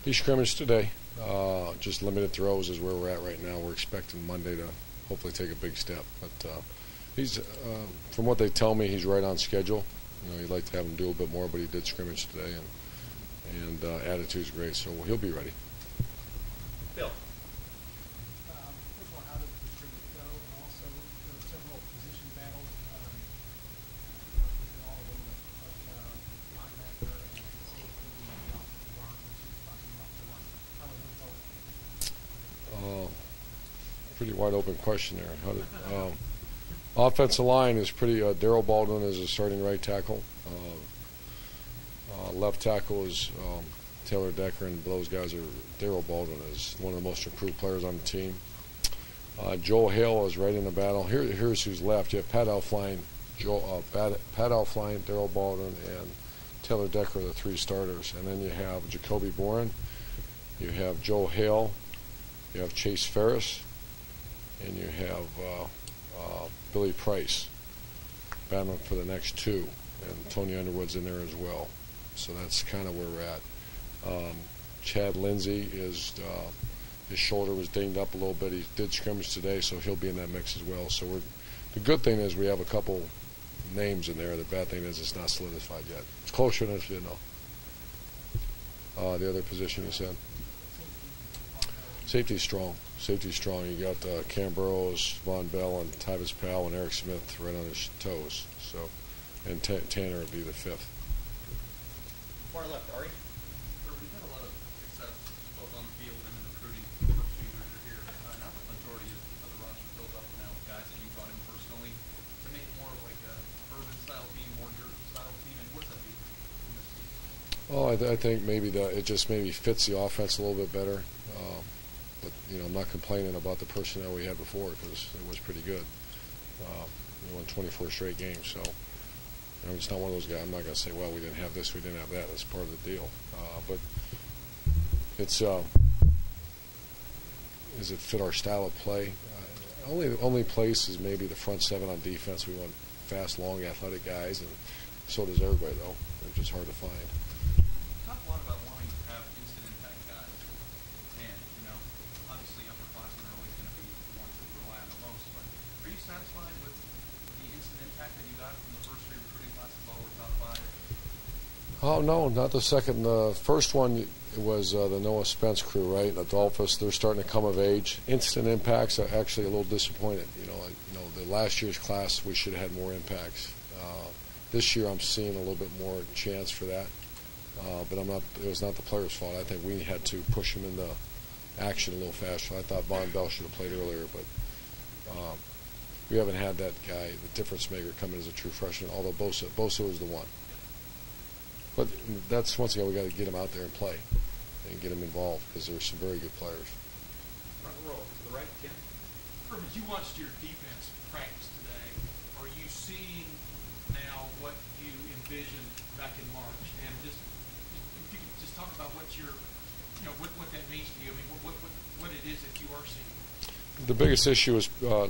He scrimmaged today. Just limited throws is where we're at right now. We're expecting Monday to hopefully take a big step. But he's, from what they tell me, he's right on schedule. You know, you'd like to have him do a bit more, but he did scrimmage today, and attitude's great, so he'll be ready. Bill. First of all, how did the scrimmage go? And also, there were several position battles. All of them, linebacker and safety, the offensive line, talking about the one. How was it going? Pretty wide open question there. How did offensive line is pretty. Darryl Baldwin is a starting right tackle. Left tackle is Taylor Decker, and those guys are. Darryl Baldwin is one of the most improved players on the team. Joel Hale is right in the battle. Here's who's left. You have Pat Elfline, Darryl Baldwin, and Taylor Decker are the three starters. And then you have Jacoby Boren, you have Joel Hale, you have Chase Ferris, and you have Billy Price battling for the next two. And Tony Underwood's in there as well. So that's kind of where we're at. Chad Lindsey is his shoulder was dinged up a little bit. He did scrimmage today, so he'll be in that mix as well. So the good thing is we have a couple names in there. The bad thing is it's not solidified yet. It's closer than you know. The other position you said. Safety's strong. Safety's strong. You got Cam Burrows, Von Bell, and Tyvis Powell, and Eric Smith right on his toes. So, and Tanner would be the fifth. Far left, Ari. We've had a lot of success both on the field and in recruiting the first few years you're here. Now the majority of the roster filled up now with guys that you brought in personally to make it more of like a urban style team, more dirt style team. And what's that mean in this team? Oh, I think maybe it just maybe fits the offense a little bit better. But you know, I'm not complaining about the personnel we had before because it was pretty good. We won 24 straight games, so I'm just not one of those guys. I'm not going to say, well, we didn't have this, we didn't have that. That's part of the deal. But it's does it fit our style of play? Only place is maybe the front seven on defense. We want fast, long, athletic guys, and so does everybody, though. They're just hard to find. Talk a lot about wanting to have instant impact guys, and you know, obviously upperclassmen are always going to be the ones that we rely on the most. But are you satisfied with the instant impact that you got from the first three recruiting classes, all were top five? Oh no, not the second. The first one was the Noah Spence crew, right? Adolphus. They're starting to come of age. Instant impacts are actually a little disappointed. The last year's class we should have had more impacts. This year I'm seeing a little bit more chance for that. But it was not the players' fault. I think we had to push them into action a little faster. I thought Von Bell should have played earlier, but we haven't had that guy, the difference maker, come in as a true freshman. Although Bosa was the one. But that's once again we got to get him out there and play, and get him involved because there's some very good players. Front row to the right, Tim. As you watched your defense practice today, are you seeing now what you envisioned back in March? And just if you could just talk about what what that means to you. I mean, what it is that you are seeing. The biggest issue is the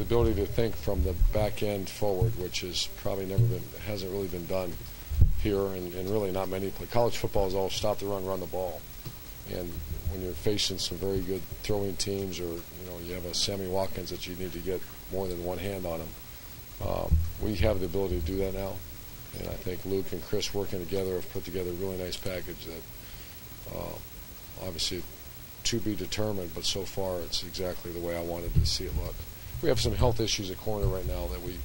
ability to think from the back end forward, which has probably hasn't really been done here, and really not many. College football is all stop the run, run the ball. And when you're facing some very good throwing teams, or you have a Sammy Watkins that you need to get more than one hand on him, we have the ability to do that now. And I think Luke and Chris working together have put together a really nice package that obviously to be determined, but so far it's exactly the way I wanted to see it look. We have some health issues at corner right now that we.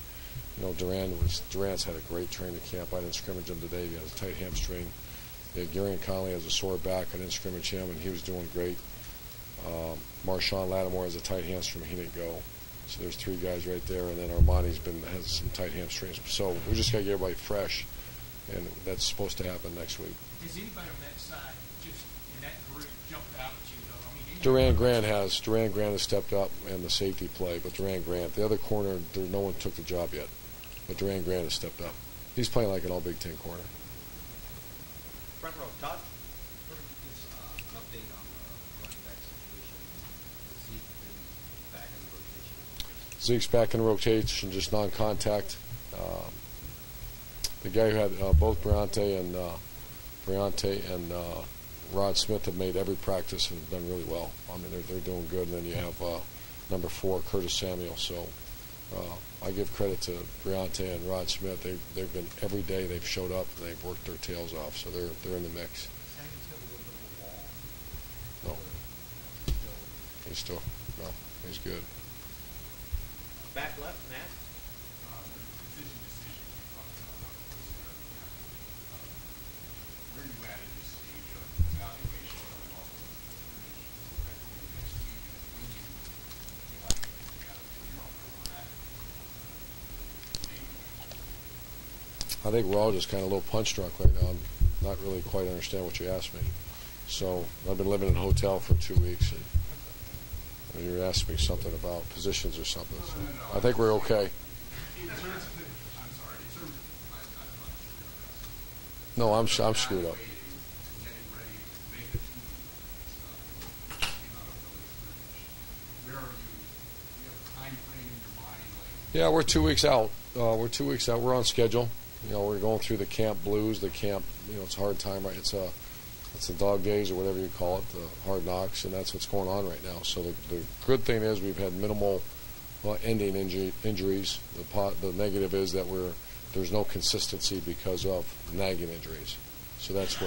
Durant's had a great training camp. I didn't scrimmage him today. He has a tight hamstring. Gary and Conley has a sore back. I didn't scrimmage him, and he was doing great. Marshawn Lattimore has a tight hamstring. He didn't go. So there's three guys right there, and then Armani's has some tight hamstrings. So we just got to get everybody fresh, and that's supposed to happen next week. Has anybody on that side, just in that group, jumped out at you, though? I mean, Duran Grant has stepped up in the safety play, but Duran Grant, the other corner, no one took the job yet. But Duran Grant has stepped up. He's playing like an all Big Ten corner. Front row, Todd. Just an update on the running back situation. Zeke been back in the rotation? Zeke's back in the rotation, just non-contact. The guy who had both Briante and Rod Smith have made every practice and done really well. I mean, they're doing good. And then you have number 4, Curtis Samuel. So I give credit to Briante and Rod Smith. They've been every day. They've showed up and they've worked their tails off. So they're in the mix. Samuel's got a little bit of a wall. No, Still, he's still no, he's good. Back left, Matt. Decision you talked about where you at in this stage of evaluation coming off of next week, and when you feel like you got to figure out where we're at. I think we're all just kind of a little punch drunk right now. I'm not really quite understand what you asked me. So I've been living in a hotel for 2 weeks, and you're asking me something about positions or something. So I think we're okay. In terms of, I'm sorry, in terms of, I'm screwed up. No, I'm screwed up. Getting ready to make the team stuff came out of the scrimmage. Where are you? Do you have a time frame in your mind? Like, Yeah, we're 2 weeks out. We're 2 weeks out. We're on schedule. You know, we're going through the camp blues, the camp. You know, it's a hard time, right? It's the dog days or whatever you call it, the hard knocks, and that's what's going on right now. So the good thing is we've had minimal ending injuries. The negative is that there's no consistency because of nagging injuries. So that's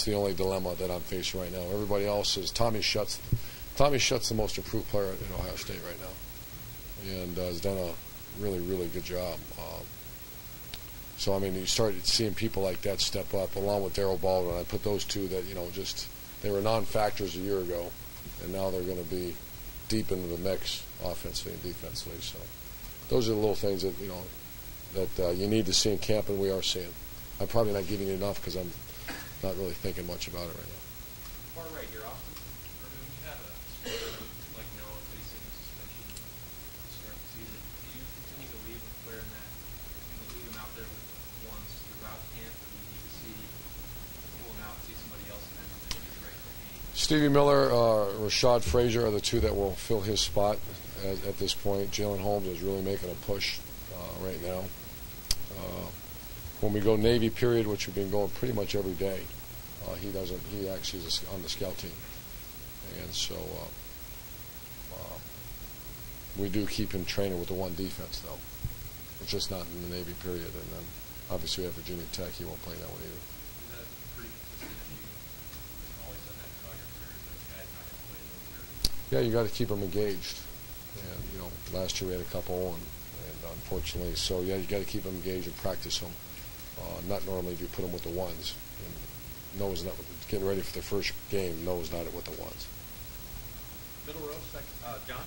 the only dilemma that I'm facing right now. Everybody else is Tommy Shutt's the most improved player in Ohio State right now, and has done a really, really good job. So, I mean, you started seeing people like that step up, along with Darryl Baldwin. I put those two that, you know, just they were non-factors a year ago, and now they're going to be deep into the mix offensively and defensively. So those are the little things that, you know, that you need to see in camp, and we are seeing. I'm probably not giving you enough because I'm not really thinking much about it right now. Far right here, Austin. Or when you have a player like Noah facing a suspension to start the season, do you continue to leave a player in that, leave him out there with ones throughout camp, or do you need to pull him out, see somebody else, and then get ready for the game? Stevie Miller, Rashad Frazier are the two that will fill his spot at this point. Jalen Holmes is really making a push right now. When we go Navy period, which we've been going pretty much every day, he actually is on the scout team. And so we do keep him training with the one defense, though. It's just not in the Navy period. And then obviously we have Virginia Tech. He won't play that one either. Is that pretty consistent? You've always done that throughout your career, that guys not going to play those periods? Yeah, you got to keep them engaged. And, you know, last year we had a couple, and unfortunately, so yeah, you got to keep them engaged and practice them. Not normally do you put them with the ones. And Noah's not getting ready for the first game. Noah's not with the ones. Middle row, second. John.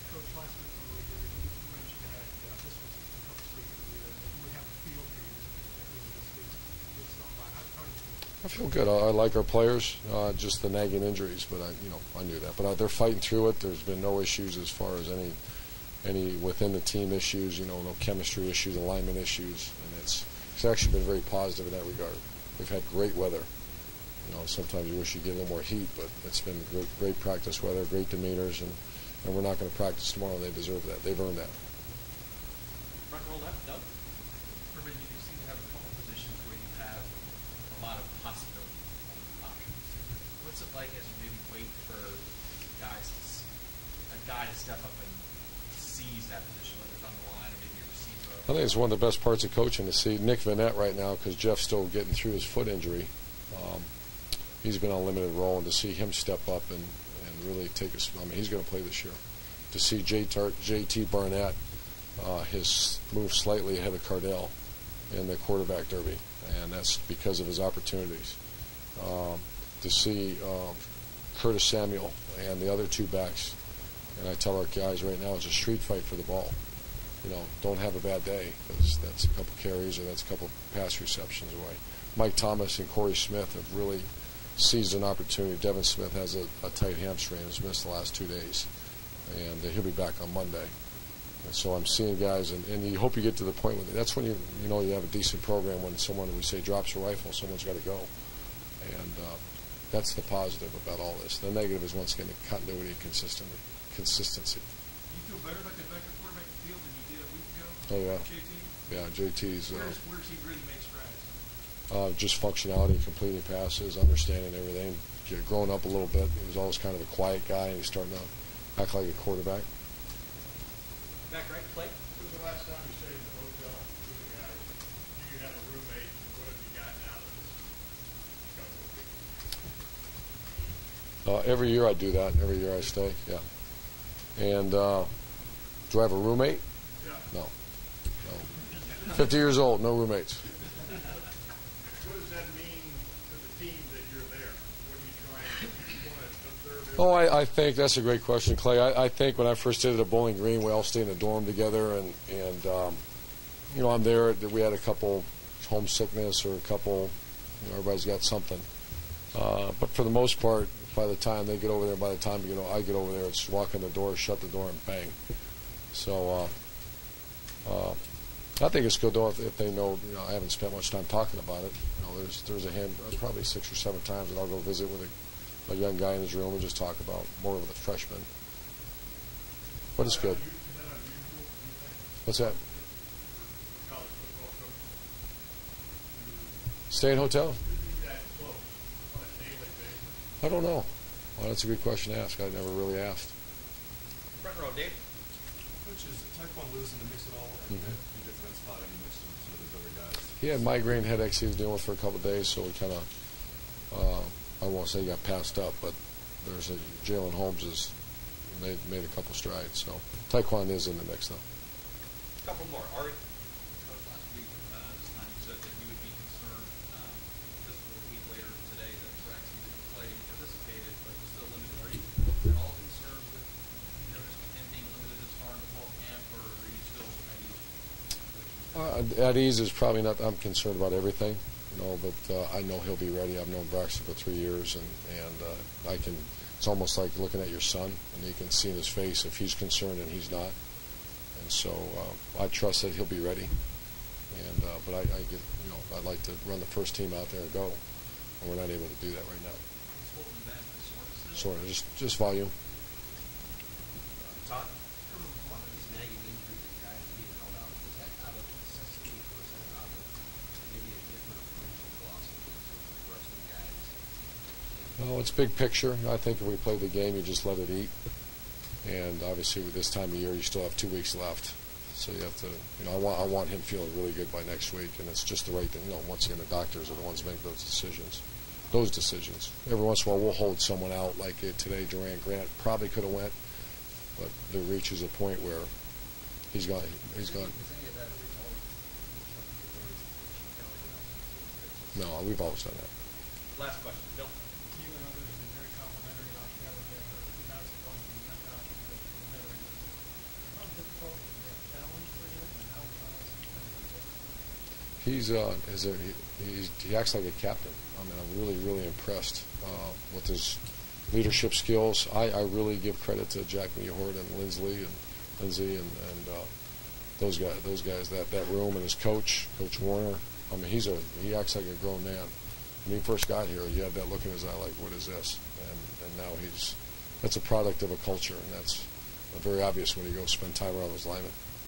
Coach, last week when we were here, you mentioned that this was the toughest week of the year, that you would have a field for you at the end of this week. It's gone by. How do you feel? I feel good. I like our players. Just the nagging injuries, but I knew that. But they're fighting through it. There's been no issues as far as any within the team issues. You know, no chemistry issues, alignment issues, and it's actually been very positive in that regard. We've had great weather. You know, sometimes you wish you get a little more heat, but it's been great practice weather, great demeanors, and we're not going to practice tomorrow. They deserve that. They've earned that. Front row left, Doug. Urban, you seem to have a couple positions where you have a lot of possibility options. What's it like as you maybe wait for a guy to step up and seize that position, whether it's on the line or maybe a receiver? I think it's one of the best parts of coaching to see Nick Vanette right now, because Jeff's still getting through his foot injury. He's been on a limited role, and to see him step up and really take I mean, he's going to play this year. To see J.T. Barnett, his move slightly ahead of Cardell in the quarterback derby, and that's because of his opportunities. To see Curtis Samuel and the other two backs, and I tell our guys right now, it's a street fight for the ball. You know, don't have a bad day, because that's a couple carries or that's a couple pass receptions away. Mike Thomas and Corey Smith have really seized an opportunity. Devin Smith has a tight hamstring, has missed the last 2 days, and he'll be back on Monday. And so I'm seeing guys, and you hope you get to the point where that's when you know you have a decent program, when someone, we say, drops a rifle, someone's got to go. And that's the positive about all this. The negative is, once again, the continuity and consistency. You feel better about the backup quarterback in the field than you did a week ago? Oh, yeah. JT? Yeah, JT's. Where's he really made strides? just functionality, completing passes, understanding everything. Growing up a little bit, he was always kind of a quiet guy, and he's starting to act like a quarterback. Back right, Clay. When was the last time you stayed in the hotel with the guys? Do you have a roommate? What have you got now that this couple of weeks? Every year I do that. Every year I stay, yeah. And do I have a roommate? Yeah. No. 50 years old, no roommates. What does that mean to the team that you're there? What are you trying to want to observe? Oh, I think that's a great question, Clay. I think when I first did it at Bowling Green, we all stayed in a dorm together, and you know, I'm there. We had a couple homesickness or a couple, you know, everybody's got something. But for the most part, by the time they get over there, by the time I get over there, it's walk in the door, shut the door, and bang. So I think it's good though if they know. You know, I haven't spent much time talking about it. You know, there's a hand, probably 6 or 7 times that I'll go visit with a young guy in his room and just talk about more of the freshmen. But it's good. Is that unusual, do you think, What's that? for college football coaches Stay in hotel? to be that close on a daily basis? I don't know. Well, that's a good question to ask. I never really asked. Front row, Dave. Coach, is Taekwondo losing the mix at all? Mhm. You get to that spot and you mix some of those other guys. He had migraine headaches he was dealing with for a couple of days, so we kind of, I won't say he got passed up, but there's Jalen Holmes has made a couple strides. So Taekwondo is in the mix now. Couple more. Ari. Coach, last week, this time you said that you would be concerned, just a week later today, that Braxton didn't play. He participated, but was still limited. Are you at all concerned with, you know, just him being limited as far in the fall camp, or are you still at ease? At ease is probably not. I'm concerned about everything, you know, but I know he'll be ready. I've known Braxton for 3 years, and I can. It's almost like looking at your son, and you can see in his face if he's concerned and he's not. And so I trust that he'll be ready. And but I get, you know, I'd like to run the first team out there and go, and we're not able to do that right now. It's holding back the soreness still? Sort of just volume. Todd. A lot of these nagging injuries that guys being held out, is that out of necessity or is that out of maybe a different approach and philosophy to the rest of the guys? No, it's big picture. I think if we play the game, you just let it eat. And obviously, with this time of year, you still have 2 weeks left. So you have to, you know, I want him feeling really good by next week, and it's just the right thing. You know, once again, the doctors are the ones making those decisions. Every once in a while, we'll hold someone out, like today, Durant Grant probably could have went, but there reaches a point where he's gone. Is any of that a result of No, we've always done that. Last question. Bill. You and others have been very complimentary about the other day. Now it's going to be young guys and veterans. How difficult is that challenge for him, and how He acts like a captain. I mean, I'm really impressed with his leadership skills. I really give credit to Jack Mehort and Lindsay and those guys, that room, and his coach Warner. I mean, he acts like a grown man. When he first got here, he had that look in his eye like, what is this? And now that's a product of a culture, and that's very obvious when he goes spend time around his linemen.